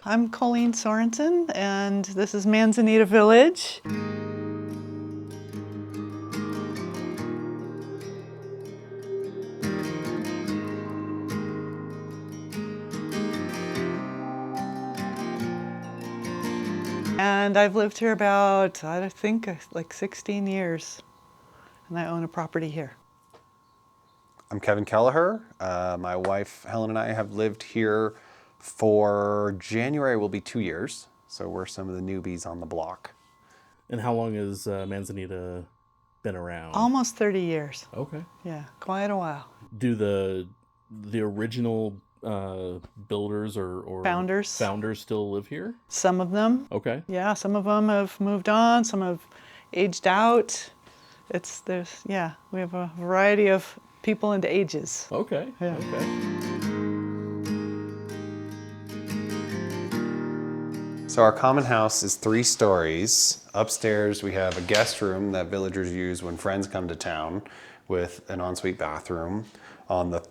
I'm Colleen Sorensen, and this is Manzanita Village. And I've lived here about, I think, like 16 years, and I own a property here. I'm Kevin Keleher. My wife Helen and I have lived here for January will be 2 years, so we're some of the newbies on the block. And how long has Manzanita been around? Almost 30 years. Okay. Yeah, quite a while. Do the original builders or founders still live here? Some of them. Okay. Yeah, some of them have moved on, some have aged out. We have a variety of people and ages. Okay. Yeah. Okay. So our common house is 3 stories. Upstairs we have a guest room that villagers use when friends come to town with an ensuite bathroom. On the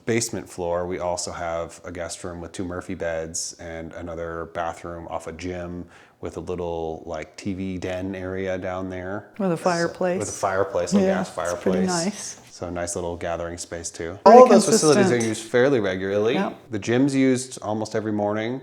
basement floor we also have a guest room with 2 Murphy beds and another bathroom off a gym with a little like TV den area down there. With a fireplace. With a fireplace, a gas fireplace. It's pretty nice. So a nice little gathering space too. Pretty All of those consistent. facilities are used fairly regularly. Yep. The gym's used almost every morning.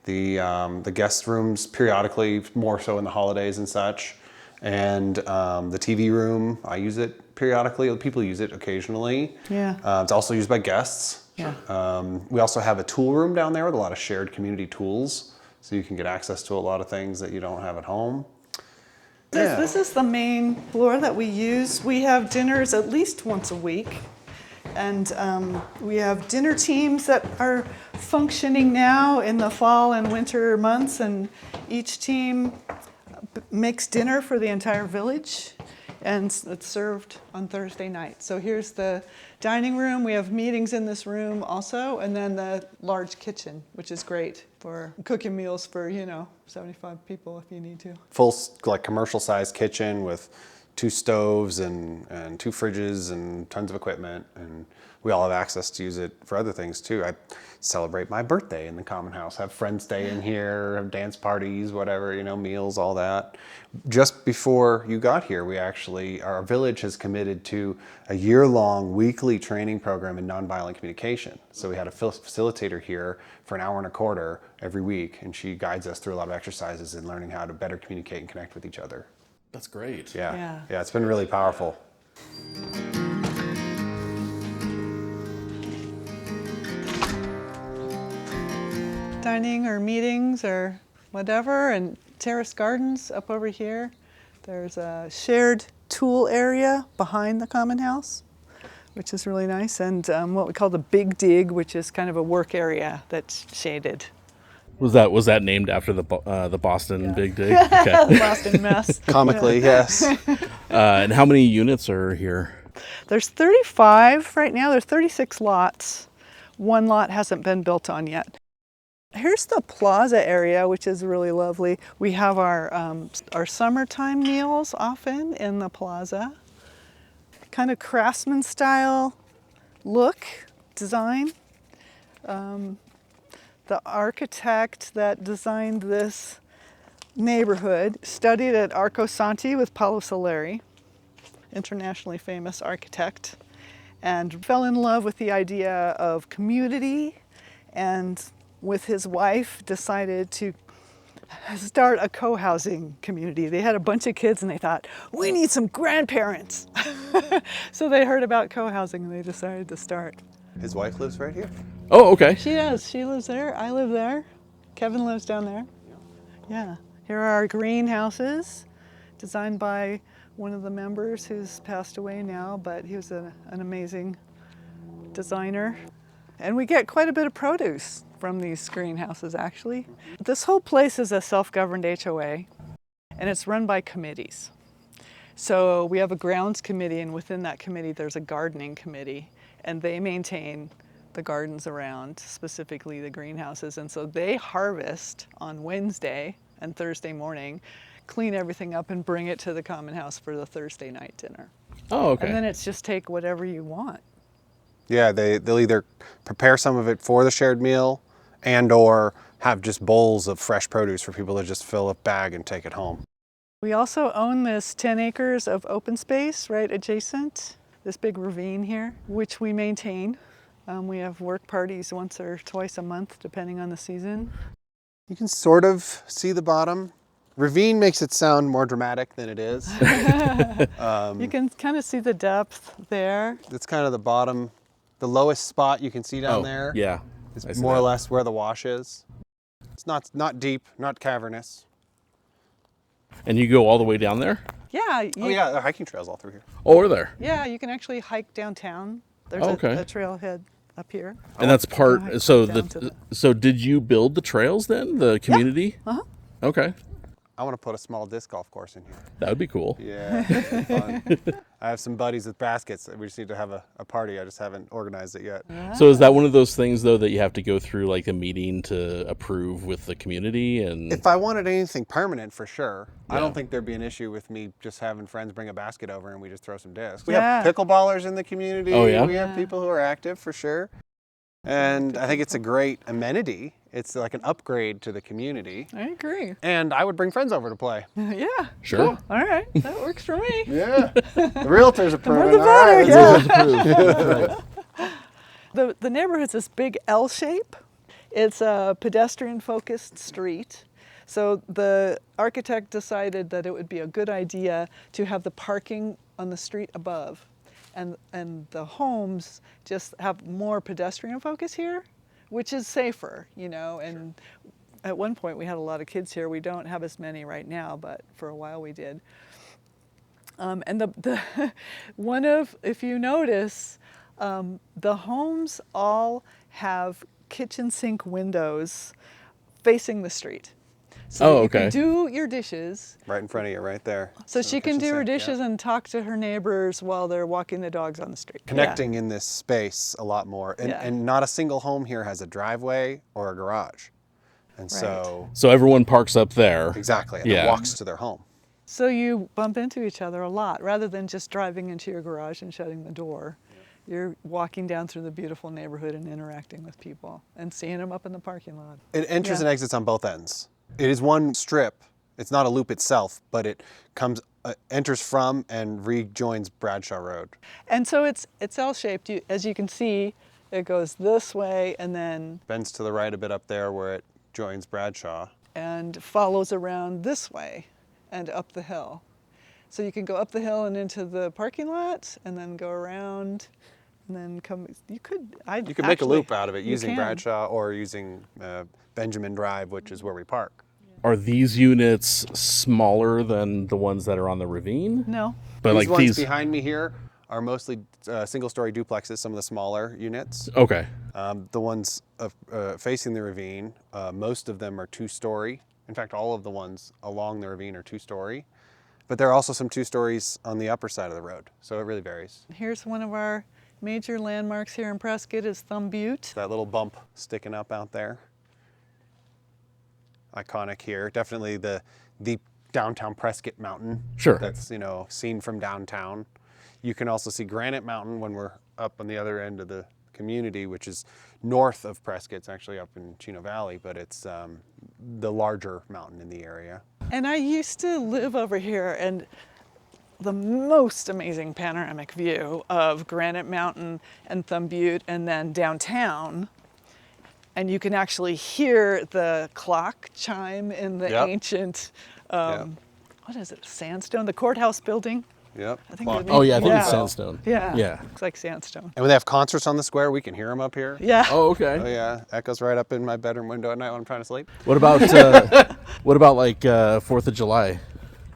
The guest rooms periodically, more so in the holidays and such. And the TV room, I use it periodically. People use it occasionally. Yeah. It's also used by guests. Yeah. We also have a tool room down there with a lot of shared community tools. So you can get access to a lot of things that you don't have at home. This is the main floor that we use. We have dinners at least once a week. And we have dinner teams that are functioning now in the fall and winter months. And each team makes dinner for the entire village. And it's served on Thursday night. So here's the dining room. We have meetings in this room also. And then the large kitchen, which is great for cooking meals for, 75 people if you need to. Full like commercial sized kitchen with 2 stoves and 2 fridges and tons of equipment, and we all have access to use it for other things too. I celebrate my birthday in the common house, have friends stay in here, have dance parties, whatever, meals, all that. Just before you got here, our village has committed to a year-long weekly training program in nonviolent communication. So we had a facilitator here for an hour and a quarter every week, and she guides us through a lot of exercises in learning how to better communicate and connect with each other. That's great. Yeah, it's been really powerful. Dining or meetings or whatever, and terrace gardens up over here. There's a shared tool area behind the common house, which is really nice, and what we call the Big Dig, which is kind of a work area that's shaded. Was that named after the Boston Big Dig? Okay. The Boston mess. Comically, yes. And how many units are here? There's 35 right now. There's 36 lots. 1 lot hasn't been built on yet. Here's the plaza area, which is really lovely. We have our summertime meals often in the plaza. Kind of craftsman style look, design. The architect that designed this neighborhood studied at Arco Santi with Paolo Soleri, internationally famous architect, and fell in love with the idea of community, and with his wife decided to start a co-housing community. They had a bunch of kids and they thought, we need some grandparents. So they heard about co-housing and they decided to start. His wife lives right here. Oh, okay. She does. She lives there. I live there. Kevin lives down there. Yeah. Here are our greenhouses designed by one of the members who's passed away now, but he was an amazing designer. And we get quite a bit of produce from these greenhouses, actually. This whole place is a self-governed HOA, and it's run by committees. So we have a grounds committee, and within that committee there's a gardening committee, and they maintain the gardens around, specifically the greenhouses. And so they harvest on Wednesday and Thursday morning, clean everything up and bring it to the common house for the Thursday night dinner. Oh, okay. And then it's just take whatever you want. Yeah, they'll either prepare some of it for the shared meal and or have just bowls of fresh produce for people to just fill a bag and take it home. We also own this 10 acres of open space right adjacent, this big ravine here, which we maintain. We have work parties once or twice a month, depending on the season. You can sort of see the bottom. Ravine makes it sound more dramatic than it is. You can kind of see the depth there. It's kind of the bottom, the lowest spot you can see down Oh, there. yeah. It's I see more or that. less where the wash is. It's not deep, not cavernous. And you go all the way down there? Yeah, Oh yeah, there are hiking trails all through here. Oh, are there? yeah, you can actually hike downtown. There's Oh, okay. a trailhead up here. And that's part. hike So down to so did you build the trails then? The community? Uh-huh. Okay, I want to put a small disc golf course in here. that would be cool. Yeah, it'd be fun. I have some buddies with baskets. We just need to have a party. I just haven't organized it yet. So is that one of those things though that you have to go through like a meeting to approve with the community? And If I wanted anything permanent, for sure. I Yeah. don't think there'd be an issue with me just having friends bring a basket over and we just throw some discs. We Yeah. have pickleballers in the community. Oh, yeah? We have people who are active for sure. And I think it's a great amenity. It's like an upgrade to the community. I agree. And I would bring friends over to play. Yeah. Sure. Cool. All right. That works for me. Yeah. The realtors approve. more the All right, better, let's yeah. That's right. The neighborhood's this big L shape. It's a pedestrian-focused street. So the architect decided that it would be a good idea to have the parking on the street above. And the homes just have more pedestrian focus here, which is safer, you know. And at one point we had a lot of kids here. We don't have as many right now, but for a while we did. And the one of, if you notice, the homes all have kitchen sink windows facing the street. So Oh, you okay. can do your dishes. Right in front of you, right there. So she can kitchen do her sink, yeah. dishes and talk to her neighbors while they're walking the dogs on the street. Connecting in this space a lot more. And, Yeah. and not a single home here has a driveway or a garage. And so, So everyone parks up there. exactly, and Yeah. it walks to their home. So you bump into each other a lot rather than just driving into your garage and shutting the door. You're walking down through the beautiful neighborhood and interacting with people and seeing them up in the parking lot. It enters Yeah. and exits on both ends. It is one strip. It's not a loop itself, but it comes, enters from and rejoins Bradshaw Road. And so it's L-shaped. As you can see, it goes this way and then Bends to the right a bit up there where it joins Bradshaw. and follows around this way and up the hill. So you can go up the hill and into the parking lot and then go around and then come. You could make a loop out of it you using can. Bradshaw or using Benjamin Drive, which is where we park. Are these units smaller than the ones that are on the ravine? No. But These like ones these. behind me here are mostly single-story duplexes, some of the smaller units. Okay. The ones facing the ravine, most of them are two-story. In fact, all of the ones along the ravine are two-story. But there are also some two stories on the upper side of the road, so it really varies. Here's one of our major landmarks here in Prescott is Thumb Butte. That little bump sticking up out there. Iconic here. Definitely the downtown Prescott Mountain. Sure. That's, seen from downtown. You can also see Granite Mountain when we're up on the other end of the community, which is north of Prescott. It's actually up in Chino Valley, but it's the larger mountain in the area. And I used to live over here, and the most amazing panoramic view of Granite Mountain and Thumb Butte and then downtown. And you can actually hear the clock chime in the Yep. ancient, Yep. what is it, sandstone? The courthouse building? Yep. I think Clock. it Oh yeah, I think it's Yeah. sandstone. Yeah. Yeah. Looks like sandstone. And when they have concerts on the square, we can hear them up here. Yeah. Oh okay. Oh yeah, echoes right up in my bedroom window at night when I'm trying to sleep. What about like 4th of July?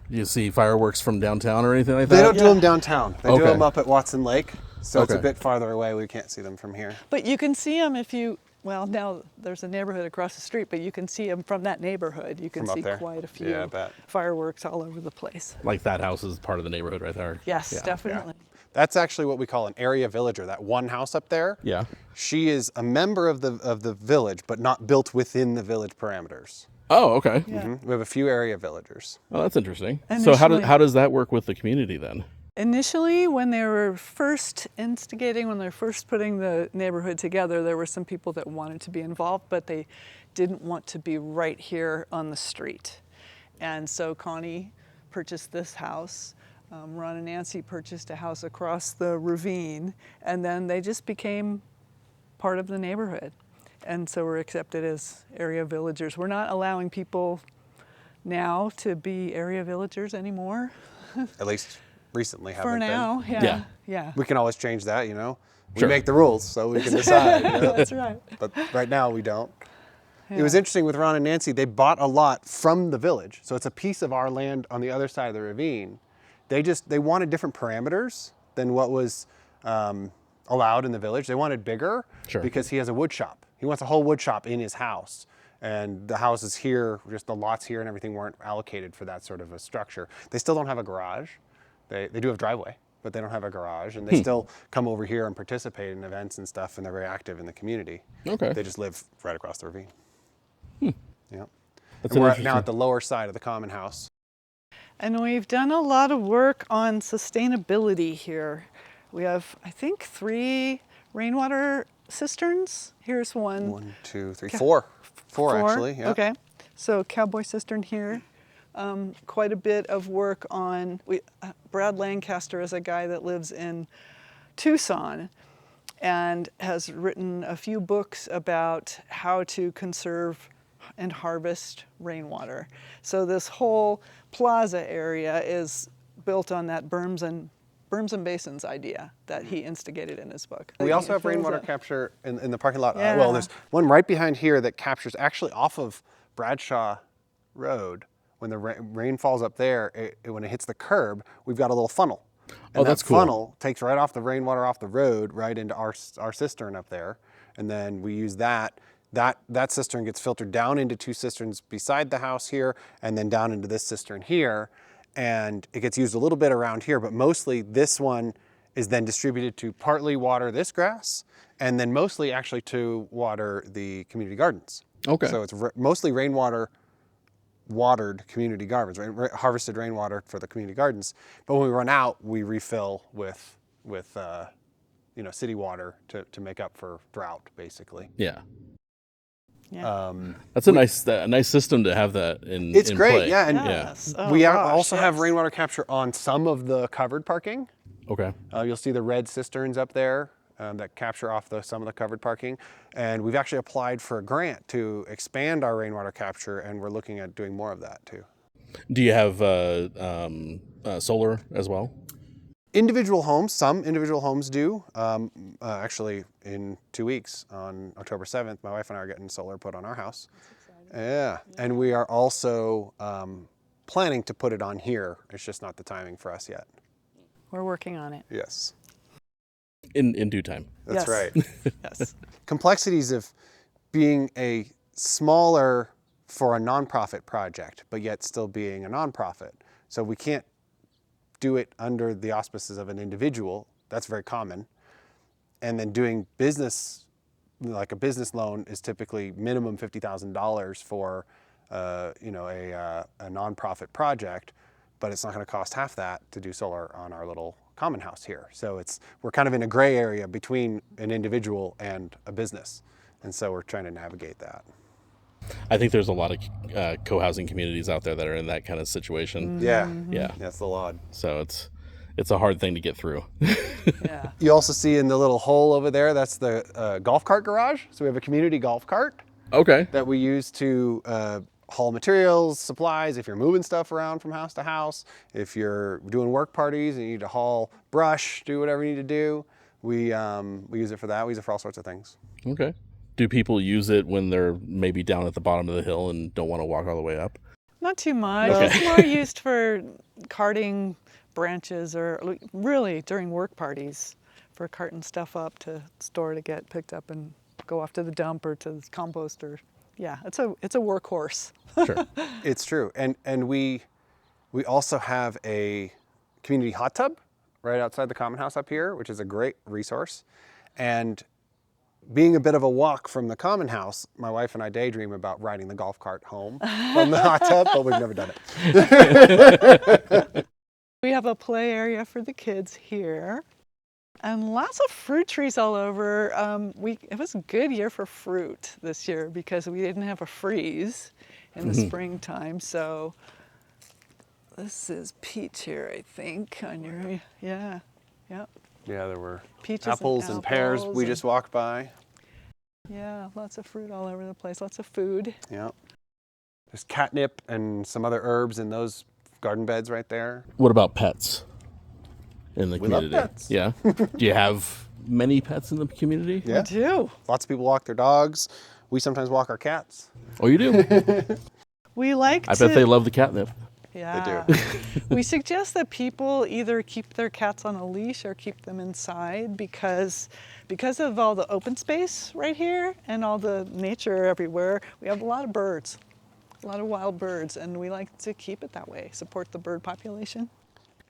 Do you see fireworks from downtown or anything like that? They don't do them downtown. They do Okay. them up at Watson Lake, so it's a Okay. bit farther away. We can't see them from here. But you can see them if you, well, now there's a neighborhood across the street, but you can see them from that neighborhood. You can From up see there? quite a few Yeah, I bet. fireworks all over the place. Like that house is part of the neighborhood right there. Yes, Yeah. definitely. That's actually what we call an area villager. That one house up there. Yeah. She is a member of the village, but not built within the village parameters. Oh okay. Yeah. We have a few area villagers. Well, that's interesting. So Initially- how does that work with the community then? Initially, when they were first instigating, when they were first putting the neighborhood together, there were some people that wanted to be involved, but they didn't want to be right here on the street. And so Connie purchased this house. Ron and Nancy purchased a house across the ravine, and then they just became part of the neighborhood. And so we're accepted as area villagers. We're not allowing people now to be area villagers anymore. At least recently haven't For been. now, yeah. We can always change that, you know. We Sure. make the rules, so we can decide. You know? That's right. But right now we don't. Yeah. It was interesting with Ron and Nancy. They bought a lot from the village, so it's a piece of our land on the other side of the ravine. They wanted different parameters than what was allowed in the village. They wanted bigger because he has a wood shop. He wants a whole wood shop in his house. And the houses here, just the lots here and everything weren't allocated for that sort of a structure. They still don't have a garage. They do have driveway, but they don't have a garage. And they still come over here and participate in events and stuff, and they're very active in the community. Okay. They just live right across the ravine. Yeah. That's And we're interesting. now at the lower side of the common house. And we've done a lot of work on sustainability here. We have, I think, 3 rainwater cisterns. Here's one. 1, 2, 3, 4. 4 actually. Yeah. Okay. So cowboy cistern here. Quite a bit of work on, Brad Lancaster is a guy that lives in Tucson and has written a few books about how to conserve and harvest rainwater. So this whole plaza area is built on that berms and basins idea that he instigated in his book. We also have It fills rainwater up. capture in the parking lot. Yeah. Well, there's one right behind here that captures actually off of Bradshaw Road. When the rain falls up there, when it hits the curb, we've got a little funnel. And that's that cool. funnel takes right off the rainwater off the road right into our cistern up there. And then we use that. That cistern gets filtered down into 2 cisterns beside the house here and then down into this cistern here. And it gets used a little bit around here, but mostly this one is then distributed to partly water this grass and then mostly actually to water the community gardens. Okay. So it's mostly rainwater watered community gardens, harvested rainwater for the community gardens. But when we run out, we refill with city water to make up for drought, basically. Yeah. Yeah. That's a nice system to have that in. It's in great, play. yeah. And Yes. Oh, we gosh, also have yes. rainwater capture on some of the covered parking. Okay. You'll see the red cisterns up there that capture off some of the covered parking. And we've actually applied for a grant to expand our rainwater capture, and we're looking at doing more of that too. Do you have solar as well? Individual homes, some individual homes do. Actually, in 2 weeks, on October 7th, my wife and I are getting solar put on our house. Yeah, and we are also planning to put it on here. It's just not the timing for us yet. We're working on it. Yes. In due time. That's Yes. right. Yes. Complexities of being a smaller for a nonprofit project, but yet still being a nonprofit. So we can't do it under the auspices of an individual. That's very common. And then doing business, like a business loan, is typically minimum $50,000 for a nonprofit project, but it's not going to cost half that to do solar on our little common house here. So we're kind of in a gray area between an individual and a business. And so we're trying to navigate that. I think there's a lot of co-housing communities out there that are in that kind of situation. Yeah. Yeah. That's the law. So it's a hard thing to get through. Yeah. You also see in the little hole over there, that's the golf cart garage. So we have a community golf cart Okay. that we use to haul materials, supplies, if you're moving stuff around from house to house, if you're doing work parties and you need to haul brush, do whatever you need to do, we use it for that. We use it for all sorts of things. Okay. Do people use it when they're maybe down at the bottom of the hill and don't want to walk all the way up? Not too much. Okay. It's more used for carting branches or really during work parties for carting stuff up to store to get picked up and go off to the dump or to the compost or yeah, it's a workhorse. Sure. It's true. And we also have a community hot tub right outside the common house up here, which is a great resource. And being a bit of a walk from the common house, my wife and I daydream about riding the golf cart home from the hot tub, but we've never done it. We have a play area for the kids here. And lots of fruit trees all over. It was a good year for fruit this year because we didn't have a freeze in the springtime. So this is peach here, I think, on your, yeah. Yeah, there were Peaches apples and pears we just walked by. Yeah, lots of fruit all over the place, lots of food. Yeah. There's catnip and some other herbs in those garden beds right there. What about pets in the We love community? pets. Yeah. Do you have many pets in the community? Yeah. We do. Lots of people walk their dogs. We sometimes walk our cats. Oh, you do? We like I to. bet they love the catnip. Yeah. They do. We suggest that people either keep their cats on a leash or keep them inside because of all the open space right here and all the nature everywhere. We have a lot of birds, a lot of wild birds, and we like to keep it that way, support the bird population.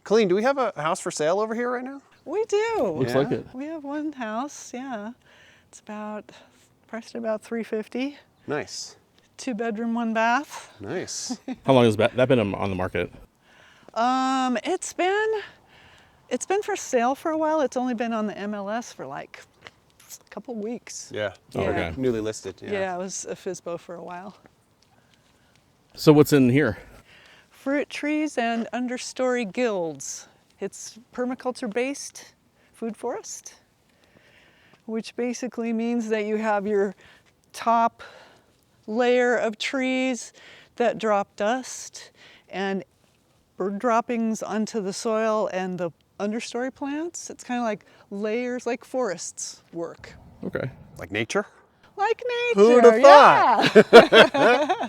Colleen, do we have a house for sale over here right now? We do. Looks Yeah. like it. We have one house, yeah. It's priced at about $350. Nice. 2-bedroom, 1 bath. Nice. How long has that been on the market? It's been for sale for a while. It's only been on the MLS for like a couple weeks. Yeah. Oh, okay. Newly listed. Yeah, it was a FSBO for a while. So what's in here? Fruit trees and understory guilds. It's permaculture-based food forest, which basically means that you have your top layer of trees that drop dust and bird droppings onto the soil and the understory plants. It's kind of like layers, like forests work. Okay. Like nature? Like nature. Who'd have thought? Yeah.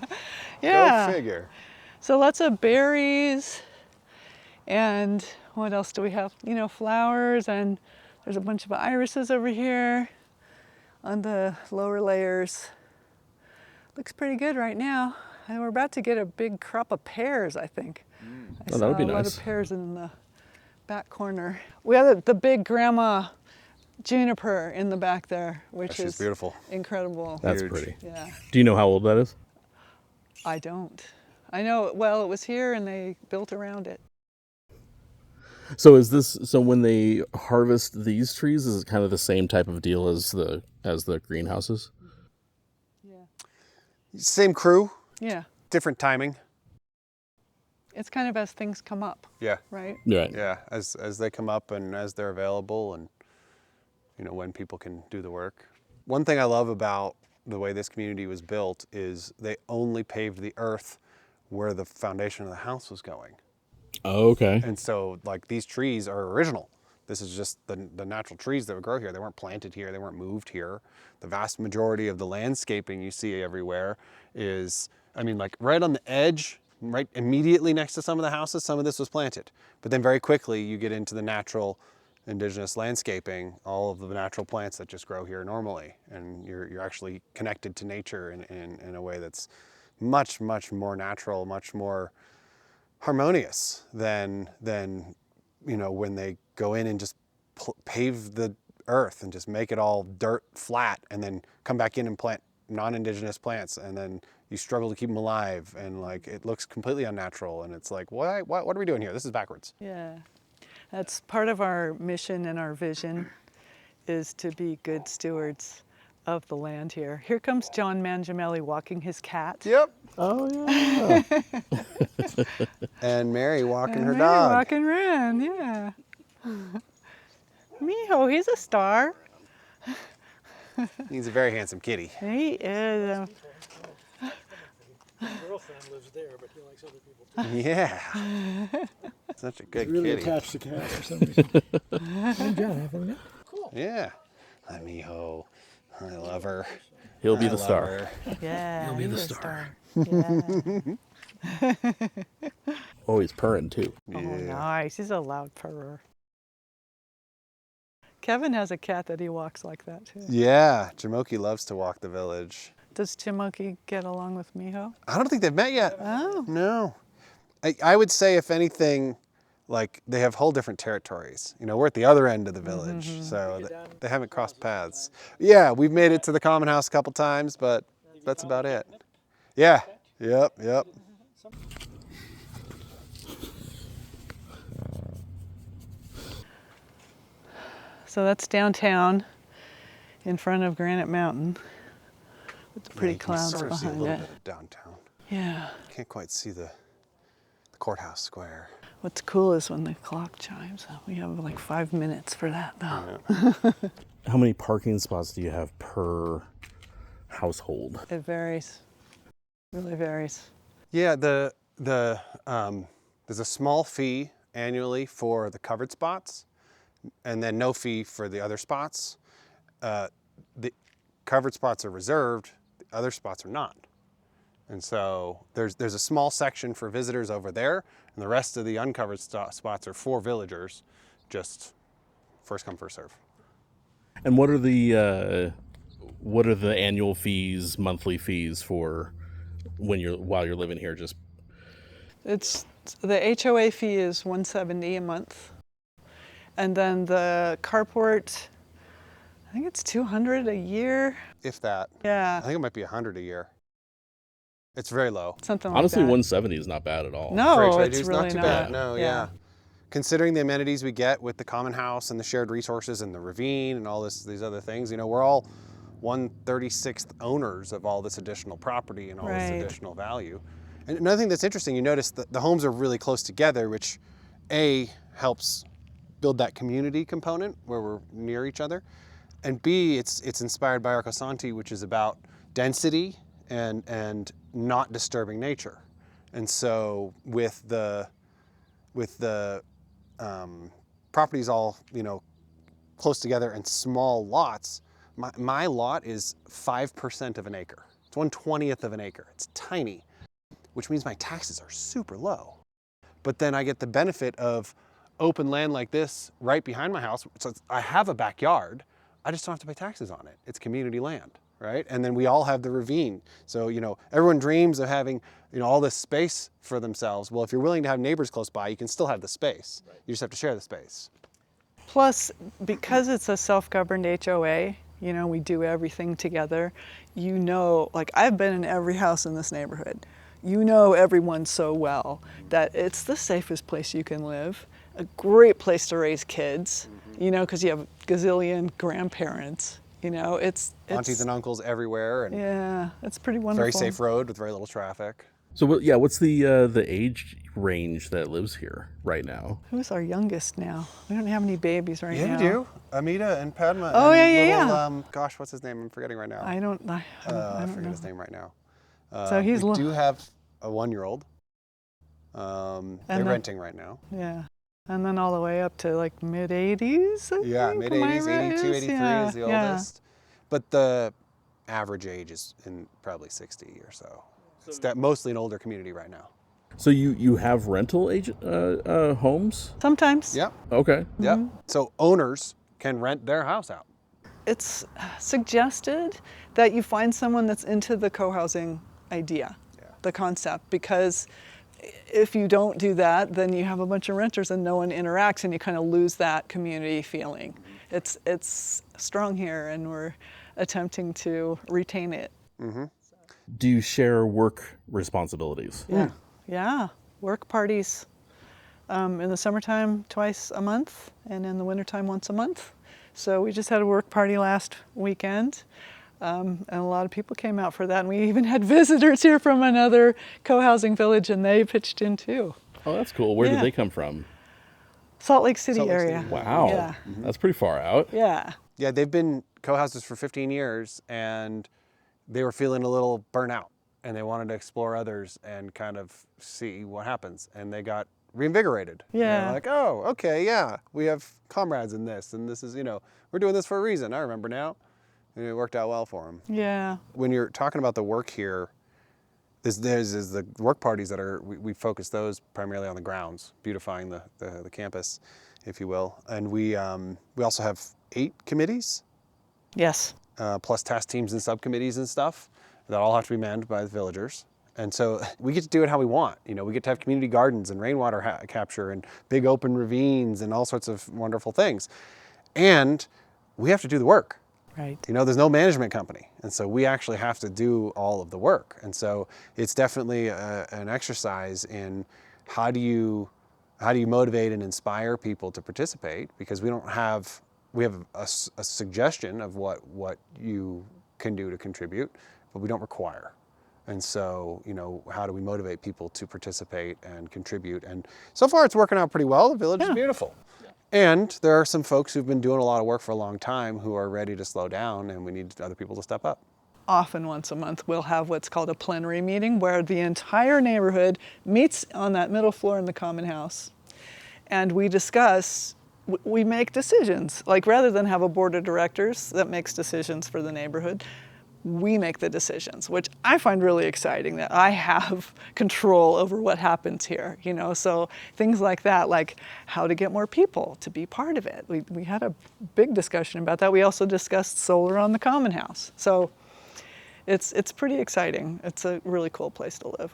Yeah. Go figure. So lots of berries, and what else do we have? You know, flowers, and there's a bunch of irises over here on the lower layers. Looks pretty good right now. And we're about to get a big crop of pears, I think. I Oh, saw that would be a lot nice. of pears in the back corner. We have the big grandma juniper in the back there, which She's is beautiful. incredible. That's Huge. pretty. Yeah. Do you know how old that is? I don't. I know, well, it was here and they built around it. So when they harvest these trees, is it kind of the same type of deal as the greenhouses? Yeah. Same crew, Yeah. different timing. It's kind of as things come up, Yeah. right? Right. Yeah. As they come up and as they're available and, you know, when people can do the work. One thing I love about the way this community was built is they only paved the earth where the foundation of the house was going. Oh, okay. And so, like, these trees are original. This is just the natural trees that would grow here. They weren't planted here. They weren't moved here. The vast majority of the landscaping you see everywhere is, I mean, like right on the edge, right immediately next to some of the houses, some of this was planted. But then very quickly you get into the natural indigenous landscaping, all of the natural plants that just grow here normally. And you're actually connected to nature in a way that's much, much more natural, much more harmonious than you know, when they go in and just pave the earth and just make it all dirt flat and then come back in and plant non-indigenous plants, and then you struggle to keep them alive, and like it looks completely unnatural, and it's like, what are we doing here? This is backwards. Yeah. That's part of our mission and our vision is to be good stewards of the land here. Here comes John Mangiamelli walking his cat. Yep. Oh yeah. And Mary walking And her Mary dog. walking around, yeah. Mijo, he's a star. He's a very handsome kitty. He is. My girlfriend lives there, but he likes other people too. Yeah. Such a good Really kitty. attached to cats for some reason. I'm John, having a Cool. Yeah. Hi, Mijo. I love her. He'll be I the love star. her. Yeah, He'll be the he's a star. Yeah. Oh, he's purring too. Oh, Yeah. nice. He's a loud purrer. Kevin has a cat that he walks like that too. Yeah. Jamoki loves to walk the village. Does Chimoki get along with Mijo? I don't think they've met yet. Oh. No. I would say, if anything, like they have whole different territories. You know, we're at the other end of the village, so they haven't crossed paths. Yeah, we've made it to the common house a couple times, but that's about it. Yeah. Yep. So that's downtown in front of Granite Mountain with the pretty You can clouds sort of see a behind little it. bit of downtown. Yeah. Can't quite see the courthouse square. What's cool is when the clock chimes. We have like 5 minutes for that though. How many parking spots do you have per household? It varies. Really varies. Yeah, there's a small fee annually for the covered spots, and then no fee for the other spots. The covered spots are reserved, the other spots are not. And so there's a small section for visitors over there, and the rest of the uncovered spots are for villagers, just first come, first serve. And what are the annual fees, monthly fees for while you're living here? Just It's the HOA fee is $170 a month, and then the carport, I think it's $200 a year. If that. Yeah, I think it might be $100 a year. It's very low. something like honestly, that. 170 is not bad at all. No, For HOA it's dues, really not too not. bad. No, yeah. Considering the amenities we get with the common house and the shared resources and the ravine and all these other things, we're all 1/36th owners of all this additional property and all this Right. additional value. And another thing that's interesting, you notice that the homes are really close together, which A, helps build that community component where we're near each other, and B, it's inspired by Arcosanti, which is about density and not disturbing nature. And so with the properties all close together and small lots, my lot is 5% of an acre. It's 1/20th of an acre. It's tiny, which means my taxes are super low. But then I get the benefit of open land like this right behind my house. So I have a backyard. I just don't have to pay taxes on it. It's community land, right? And then we all have the ravine. So, everyone dreams of having, all this space for themselves. Well, if you're willing to have neighbors close by, you can still have the space. Right. You just have to share the space. Plus, because it's a self-governed HOA, we do everything together. Like I've been in every house in this neighborhood. Everyone so well that it's the safest place you can live, a great place to raise kids, because you have a gazillion grandparents, it's Aunties and uncles everywhere, and yeah, it's pretty wonderful. very safe road with very little traffic. So what's the age range that lives here right now? Who's our youngest now? We don't have any babies right now. Yeah, we do. Amita and Padma. Oh, and yeah. Gosh, what's his name? I'm forgetting right now. I don't I forget know. his name right now. So he's we do have a 1-year-old. They're then- renting right now. Yeah. And then all the way up to like mid-80s, I Yeah, think. mid-80s, 82, 83 yeah. is the oldest. But the average age is in probably 60 or so. It's mostly an older community right now. So you have rental homes? Sometimes. Yep. Okay. Yep. So owners can rent their house out. It's suggested that you find someone that's into the co-housing idea, the concept, because if you don't do that, then you have a bunch of renters and no one interacts and you kind of lose that community feeling. It's strong here and we're attempting to retain it. Do you share work responsibilities? Yeah. Work parties in the summertime twice a month and in the wintertime once a month. So we just had a work party last weekend. And a lot of people came out for that. And we even had visitors here from another co-housing village and they pitched in too. Oh, that's cool. Where did Yeah. they come from? Salt Lake City Salt Lake area. City. Wow. Yeah. That's pretty far out. Yeah. Yeah, they've been co-houses for 15 years and they were feeling a little burnout and they wanted to explore others and kind of see what happens. And they got reinvigorated. Yeah. They're like, oh, okay, yeah, we have comrades in this and this is, we're doing this for a reason. I remember now. And it worked out well for them. Yeah. When you're talking about the work here, there's the work parties that we focus those primarily on the grounds, beautifying the campus, if you will. And we also have 8 committees, Yes. plus task teams and subcommittees and stuff that all have to be manned by the villagers. And so we get to do it how we want. We get to have community gardens and rainwater capture and big open ravines and all sorts of wonderful things. And we have to do the work. Right. There's no management company. And so we actually have to do all of the work. And so it's definitely an exercise in how do you motivate and inspire people to participate, because we don't have we have a suggestion of what you can do to contribute, but we don't require. And so, you know, how do we motivate people to participate and contribute? And so far it's working out pretty well. The village is beautiful. And there are some folks who've been doing a lot of work for a long time who are ready to slow down, and we need other people to step up. Often once a month we'll have what's called a plenary meeting where the entire neighborhood meets on that middle floor in the common house. And we discuss, we make decisions. Like rather than have a board of directors that makes decisions for the neighborhood, we make the decisions, which I find really exciting, that I have control over what happens here, you know, so things like that, like how to get more people to be part of it. We had a big discussion about that. We also discussed solar on the common house. So it's pretty exciting. It's a really cool place to live.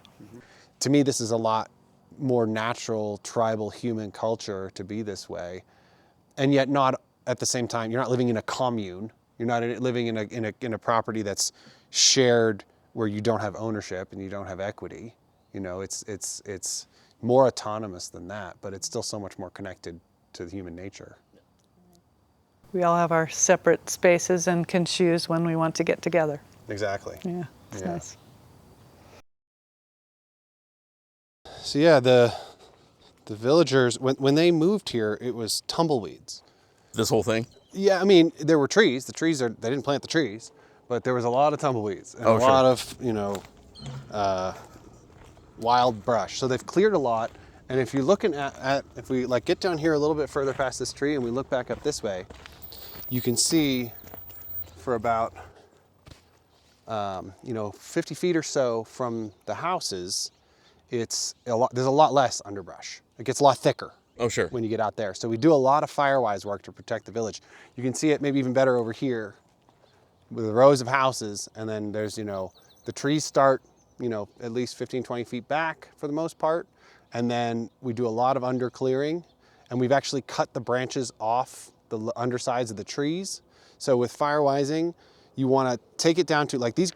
To me, this is a lot more natural, tribal human culture to be this way, and yet not at the same time, you're not living in a commune. You're not living in a property that's shared where you don't have ownership and you don't have equity. You know, it's more autonomous than that, but it's still so much more connected to the human nature. We all have our separate spaces and can choose when we want to get together. Exactly. Yeah, it's nice. So yeah, the villagers, when they moved here, it was tumbleweeds. This whole thing? Yeah, I mean, there were trees. The trees they didn't plant the trees, but there was a lot of tumbleweeds and lot of, you know, wild brush. So they've cleared a lot. And if you're looking at if we like get down here a little bit further past this tree and we look back up this way, you can see for about, you know, 50 feet or so from the houses, there's a lot less underbrush. It gets a lot thicker. Oh, sure. When you get out there. So we do a lot of firewise work to protect the village. You can see it maybe even better over here with the rows of houses. And then there's, you know, the trees start, you know, at least 15, 20 feet back for the most part. And then we do a lot of under clearing, and we've actually cut the branches off the undersides of the trees. So with firewising, you want to take it down to like these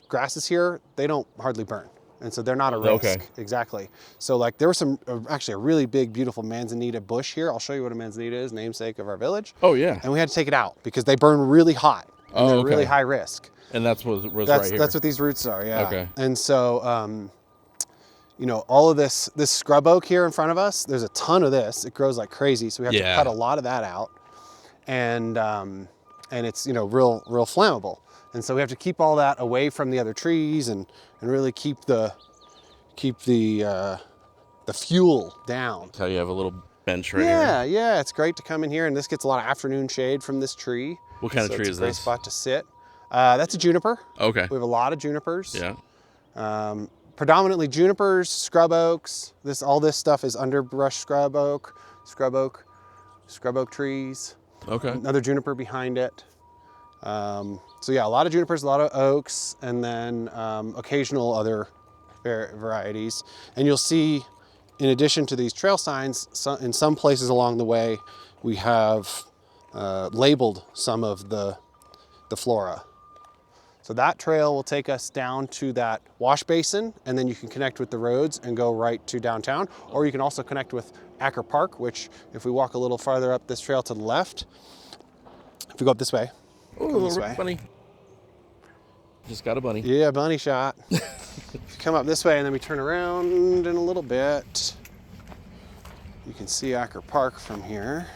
grasses here, they don't hardly burn. And so they're not a risk. Okay. Exactly. So like there was actually a really big, beautiful Manzanita bush here. I'll show you what a Manzanita is, namesake of our village. Oh, yeah. And we had to take it out because they burn really hot. And they're really high risk. And that's what was right here. That's what these roots are, yeah. Okay. And so, you know, all of this scrub oak here in front of us, there's a ton of this. It grows like crazy. So we have to cut a lot of that out. And it's, you know, real flammable. And so we have to keep all that away from the other trees and really keep the fuel down. That's how you have a little bench right Yeah, here. yeah, it's great to come in here, and this gets a lot of afternoon shade from this tree. What kind of tree is is this? this? It's a great spot to sit. That's a juniper. Okay. We have a lot of junipers. Yeah. Predominantly junipers, scrub oaks. All this stuff is underbrush scrub oak trees. Okay. Another juniper behind it. So yeah, a lot of junipers, a lot of oaks, and then occasional other varieties. And you'll see, in addition to these trail signs, in some places along the way, we have labeled some of the flora. So that trail will take us down to that wash basin, and then you can connect with the roads and go right to downtown. Or you can also connect with Acker Park, which if we walk a little farther up this trail to the left, if we go up this way. Oh, a little bunny. Just got a bunny. Yeah, bunny shot. If you come up this way and then we turn around in a little bit, you can see Acker Park from here.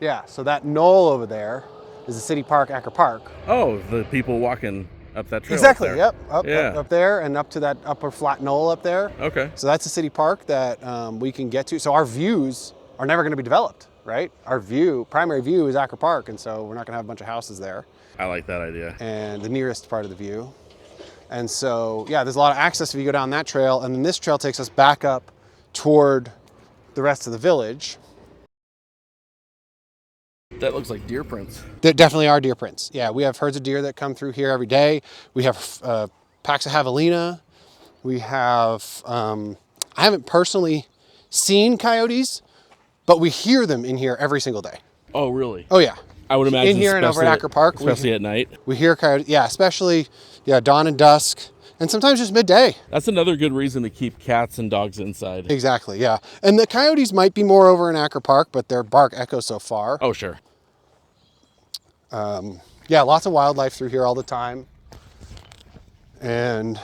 Yeah, so that knoll over there is the city park, Acker Park. Oh, the people walking up that trail. Exactly, up yep. there. Up there and up to that upper flat knoll up there. Okay. So that's a city park that we can get to. So our views are never going to be developed, right? Our primary view is Acker Park, and so we're not going to have a bunch of houses there. I like that idea. And the nearest part of the view. And so, yeah, there's a lot of access if you go down that trail, and then this trail takes us back up toward the rest of the village. That looks like deer prints. There definitely are deer prints. Yeah, we have herds of deer that come through here every day. We have packs of javelina. We have, I haven't personally seen coyotes, but we hear them in here every single day. Oh, really? Oh, yeah. I would imagine in here and over at Acker Park. Especially at night. We hear coyotes, yeah, especially, dawn and dusk. and sometimes just midday. That's another good reason to keep cats and dogs inside. Exactly, yeah. And the coyotes might be more over in Acker Park, but their bark echoes so far. Oh, sure. Yeah, lots of wildlife through here all the time. And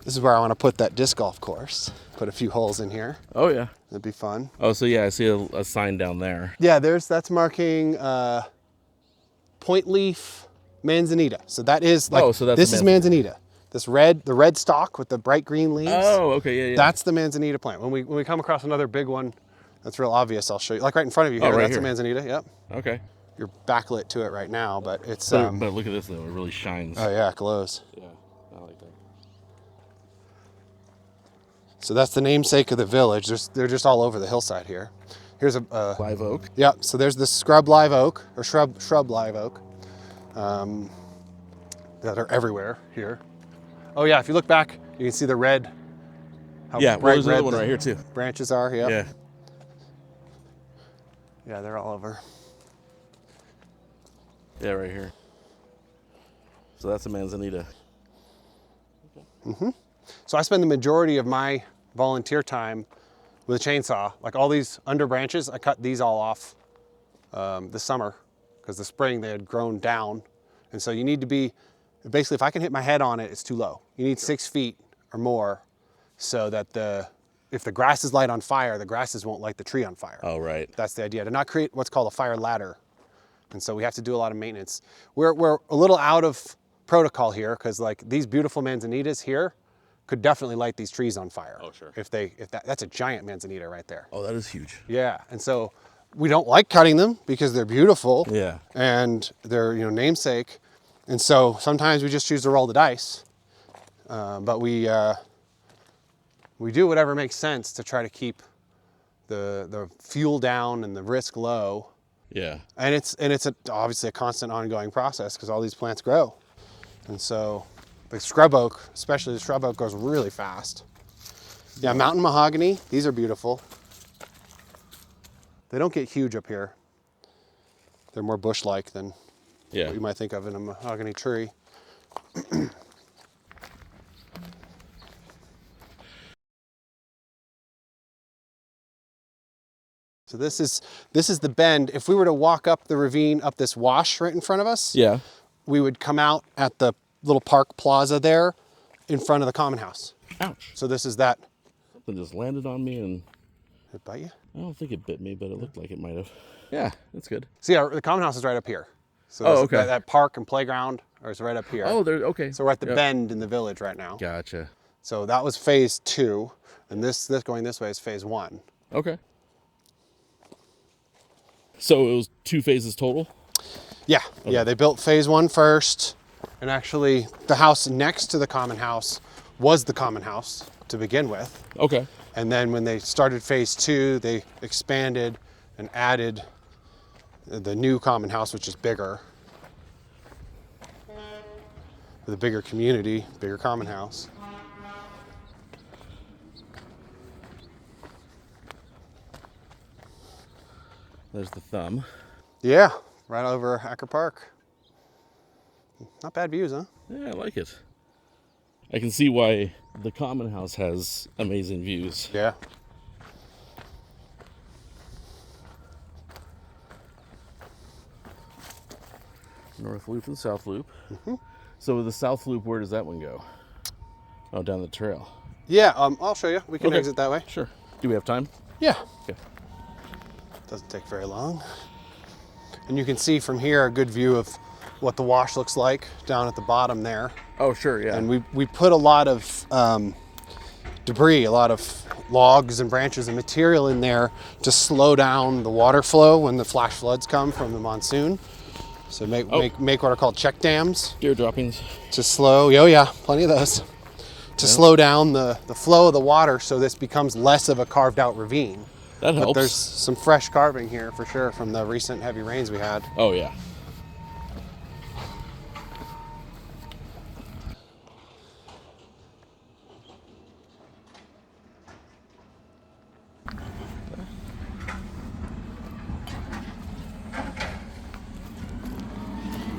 this is where I want to put that disc golf course. Put a few holes in here. Oh, yeah. That'd be fun. Oh, so yeah, I see a sign down there. Yeah, that's marking Point Leaf Manzanita. So that is like, so that's this the is Manzanita. The red stalk with the bright green leaves. Oh, okay, yeah, yeah. That's the Manzanita plant. When we come across another big one, that's real obvious. I'll show you. Like right in front of you here. right That's here. a Manzanita. Yep. Okay. You're backlit to it right now, but it's. But look at this though; it really shines. Oh yeah, it glows. Yeah, I like that. So that's the namesake of the village. They're just all over the hillside here. Here's a Live oak. yeah. So there's the scrub live oak or shrub live oak that are everywhere here. Oh yeah, if you look back, you can see the red. How Yeah, well, bright there's red another one the right here too. branches are. Yep. Yeah. Yeah, they're all over. Yeah, right here. So that's a Manzanita. So I spend the majority of my volunteer time with a chainsaw. Like all these under branches, I cut these all off this summer because the spring they had grown down. And so you need to be, basically if I can hit my head on it, it's too low. You need 6 feet or more so that if the grass is light on fire, the grasses won't light the tree on fire. Oh, right. That's the idea, to not create what's called a fire ladder. And so we have to do a lot of maintenance. We're a little out of protocol here because like these beautiful manzanitas here could definitely light these trees on fire. Oh, sure. That's a giant manzanita right there. Oh, that is huge. Yeah, and so we don't like cutting them because they're beautiful. Yeah. And they're namesake. And so sometimes we just choose to roll the dice. But we do whatever makes sense to try to keep the fuel down and the risk low. Yeah. And it's obviously a constant ongoing process because all these plants grow. And so the scrub oak, especially the scrub oak, grows really fast. Yeah, mountain mahogany, these are beautiful. They don't get huge up here. They're more bush-like than what you might think of in a mahogany tree. So this is the bend. If we were to walk up the ravine, up this wash right in front of us, we would come out at the little park plaza there in front of the common house. Ouch. So this is that. Something just landed on me and... Did it bite you? I don't think it bit me, but it looked like it might have. Yeah, that's good. See, the common house is right up here. So okay. that park and playground is right up here. Oh, there. Okay. So we're at the bend in the village right now. Gotcha. So that was phase 2, and this going this way is phase 1. Okay. So it was 2 phases total? Yeah, yeah. They built phase 1 first, and actually the house next to the common house was the common house to begin with. Okay. And then when they started phase 2, they expanded and added the new common house, which is bigger. With a bigger community, bigger common house. There's the thumb. Yeah, right over Acker Park. Not bad views, huh? Yeah, I like it. I can see why the common house has amazing views. Yeah. North Loop and South Loop. So the South Loop, where does that one go? Oh, down the trail. Yeah, I'll show you. We can exit that way. Sure. Do we have time? Yeah. Okay. Doesn't take very long. And you can see from here a good view of what the wash looks like down at the bottom there. Oh, sure, yeah. And we put a lot of debris, a lot of logs and branches and material in there to slow down the water flow when the flash floods come from the monsoon. So make what are called check dams. Deer droppings. To slow, plenty of those. To slow down the flow of the water so this becomes less of a carved out ravine. That helps. But there's some fresh carving here for sure from the recent heavy rains we had. Oh, yeah.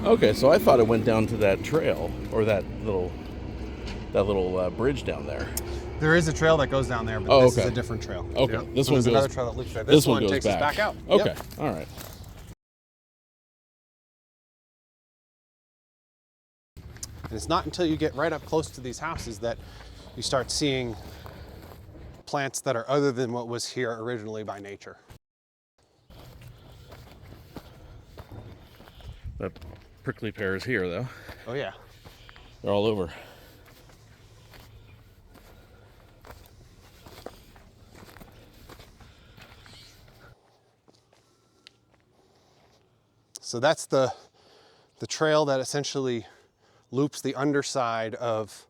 Okay, so I thought it went down to that trail, or that little that little bridge down there. There is a trail that goes down there, but Oh, this okay. is a different trail. Okay, Yep. this So one there's goes. another trail that loops there. This one goes takes us back out. Okay, Yep. all right. And it's not until you get right up close to these houses that you start seeing plants that are other than what was here originally by nature. That prickly pear is here, though. Oh yeah. They're all over. So that's the trail that essentially loops the underside of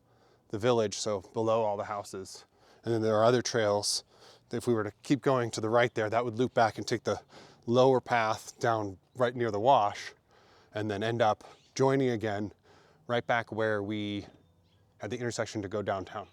the village, so below all the houses. And then there are other trails that if we were to keep going to the right there, that would loop back and take the lower path down right near the wash and then end up joining again right back where we had the intersection to go downtown.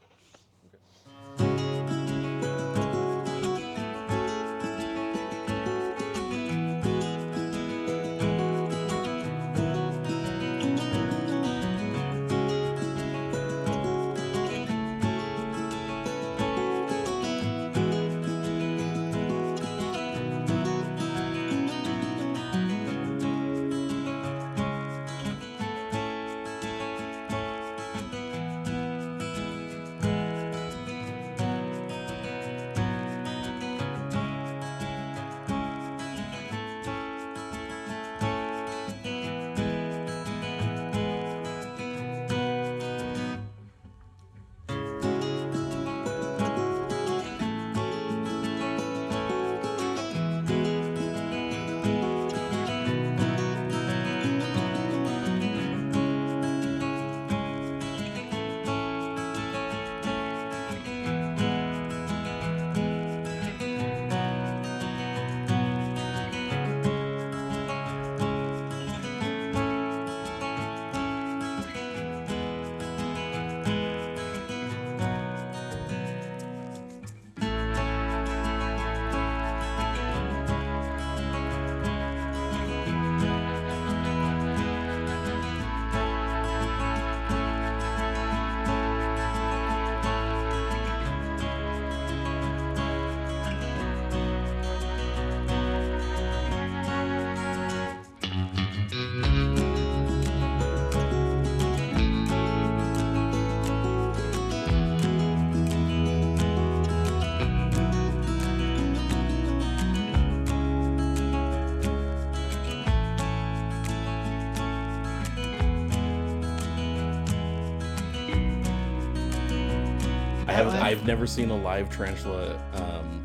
I've never seen a live tarantula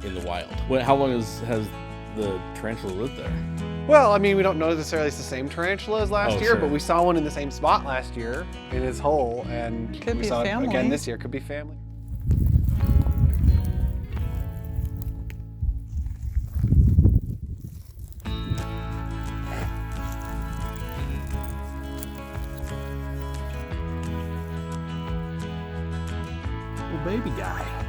in the wild. How long has the tarantula lived there? Well, I mean, we don't know necessarily it's the same tarantula as last year, sure. but we saw one in the same spot last year in his hole, and Could we be saw it family. again this year. Could be family. Little baby guy.